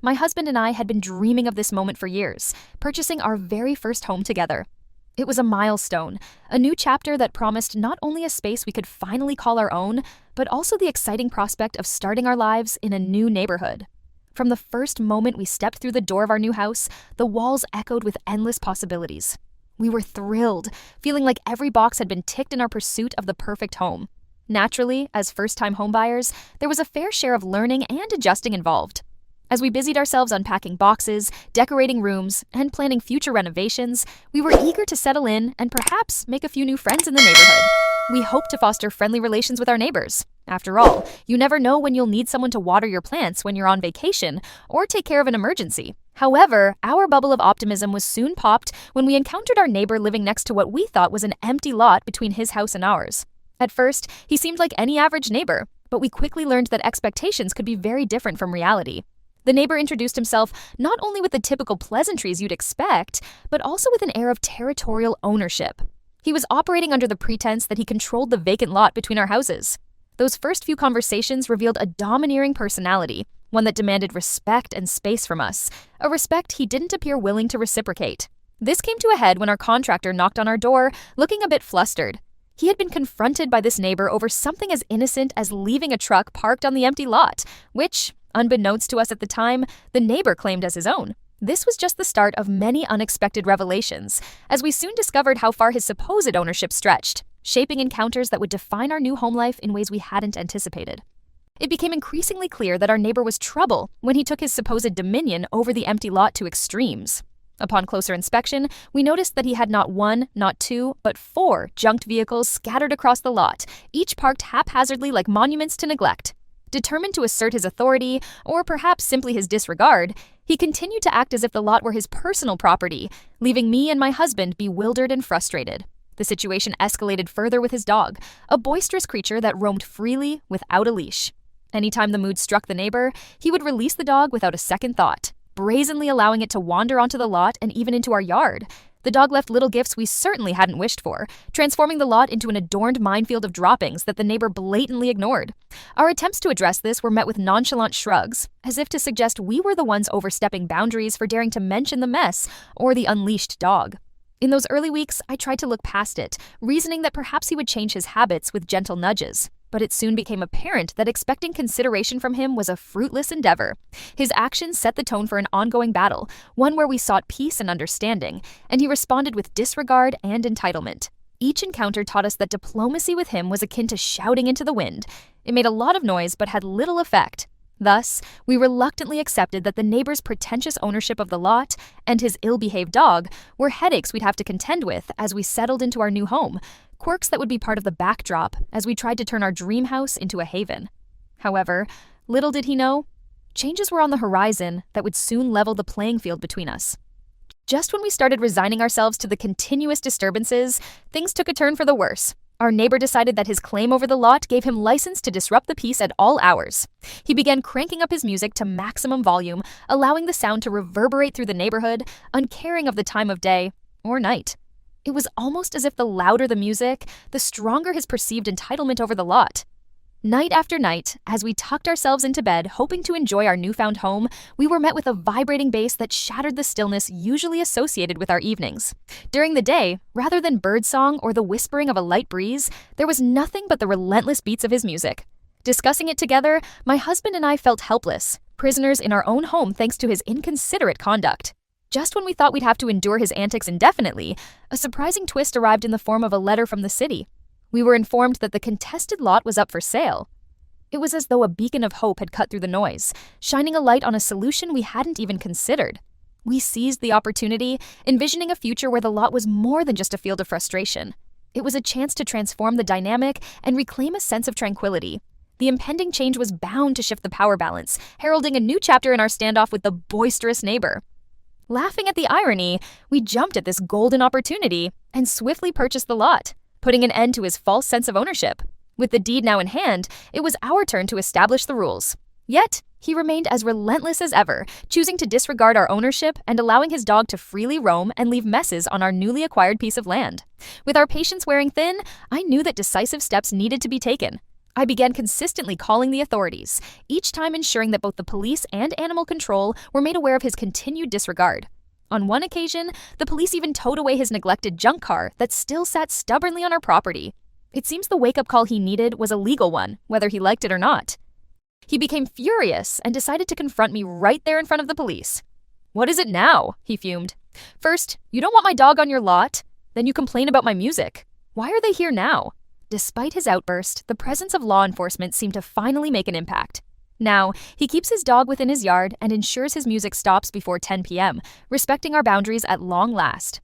My husband and I had been dreaming of this moment for years, purchasing our very first home together. It was a milestone, a new chapter that promised not only a space we could finally call our own, but also the exciting prospect of starting our lives in a new neighborhood. From the first moment we stepped through the door of our new house, the walls echoed with endless possibilities. We were thrilled, feeling like every box had been ticked in our pursuit of the perfect home. Naturally, as first-time homebuyers, there was a fair share of learning and adjusting involved. As we busied ourselves unpacking boxes, decorating rooms, and planning future renovations, we were eager to settle in and perhaps make a few new friends in the neighborhood. We hoped to foster friendly relations with our neighbors. After all, you never know when you'll need someone to water your plants when you're on vacation or take care of an emergency. However, our bubble of optimism was soon popped when we encountered our neighbor living next to what we thought was an empty lot between his house and ours. At first, he seemed like any average neighbor, but we quickly learned that expectations could be very different from reality. The neighbor introduced himself not only with the typical pleasantries you'd expect, but also with an air of territorial ownership. He was operating under the pretense that he controlled the vacant lot between our houses. Those first few conversations revealed a domineering personality, one that demanded respect and space from us, a respect he didn't appear willing to reciprocate. This came to a head when our contractor knocked on our door, looking a bit flustered. He had been confronted by this neighbor over something as innocent as leaving a truck parked on the empty lot, which, unbeknownst to us at the time, the neighbor claimed as his own. This was just the start of many unexpected revelations, as we soon discovered how far his supposed ownership stretched, shaping encounters that would define our new home life in ways we hadn't anticipated. It became increasingly clear that our neighbor was trouble when he took his supposed dominion over the empty lot to extremes. Upon closer inspection, we noticed that he had not one, not two, but 4 junked vehicles scattered across the lot, each parked haphazardly like monuments to neglect. Determined to assert his authority, or perhaps simply his disregard, he continued to act as if the lot were his personal property, leaving me and my husband bewildered and frustrated. The situation escalated further with his dog, a boisterous creature that roamed freely without a leash. Anytime the mood struck the neighbor, he would release the dog without a second thought, brazenly allowing it to wander onto the lot and even into our yard. The dog left little gifts we certainly hadn't wished for, transforming the lot into an adorned minefield of droppings that the neighbor blatantly ignored. Our attempts to address this were met with nonchalant shrugs, as if to suggest we were the ones overstepping boundaries for daring to mention the mess or the unleashed dog. In those early weeks, I tried to look past it, reasoning that perhaps he would change his habits with gentle nudges. But it soon became apparent that expecting consideration from him was a fruitless endeavor. His actions set the tone for an ongoing battle, one where we sought peace and understanding, and he responded with disregard and entitlement. Each encounter taught us that diplomacy with him was akin to shouting into the wind. It made a lot of noise but had little effect. Thus, we reluctantly accepted that the neighbor's pretentious ownership of the lot and his ill-behaved dog were headaches we'd have to contend with as we settled into our new home, quirks that would be part of the backdrop as we tried to turn our dream house into a haven. However, little did he know, changes were on the horizon that would soon level the playing field between us. Just when we started resigning ourselves to the continuous disturbances, things took a turn for the worse. Our neighbor decided that his claim over the lot gave him license to disrupt the peace at all hours. He began cranking up his music to maximum volume, allowing the sound to reverberate through the neighborhood, uncaring of the time of day or night. It was almost as if the louder the music, the stronger his perceived entitlement over the lot. Night after night, as we tucked ourselves into bed, hoping to enjoy our newfound home, we were met with a vibrating bass that shattered the stillness usually associated with our evenings. During the day, rather than birdsong or the whispering of a light breeze, there was nothing but the relentless beats of his music. Discussing it together, my husband and I felt helpless, prisoners in our own home thanks to his inconsiderate conduct. Just when we thought we'd have to endure his antics indefinitely, a surprising twist arrived in the form of a letter from the city. We were informed that the contested lot was up for sale. It was as though a beacon of hope had cut through the noise, shining a light on a solution we hadn't even considered. We seized the opportunity, envisioning a future where the lot was more than just a field of frustration. It was a chance to transform the dynamic and reclaim a sense of tranquility. The impending change was bound to shift the power balance, heralding a new chapter in our standoff with the boisterous neighbor. Laughing at the irony, we jumped at this golden opportunity and swiftly purchased the lot, putting an end to his false sense of ownership. With the deed now in hand, it was our turn to establish the rules. Yet, he remained as relentless as ever, choosing to disregard our ownership and allowing his dog to freely roam and leave messes on our newly acquired piece of land. With our patience wearing thin, I knew that decisive steps needed to be taken. I began consistently calling the authorities, each time ensuring that both the police and animal control were made aware of his continued disregard. On one occasion, the police even towed away his neglected junk car that still sat stubbornly on our property. It seems the wake-up call he needed was a legal one, whether he liked it or not. He became furious and decided to confront me right there in front of the police. "What is it now?" he fumed. "First, you don't want my dog on your lot. Then you complain about my music. Why are they here now?" Despite his outburst, the presence of law enforcement seemed to finally make an impact. Now, he keeps his dog within his yard and ensures his music stops before 10 p.m., respecting our boundaries at long last.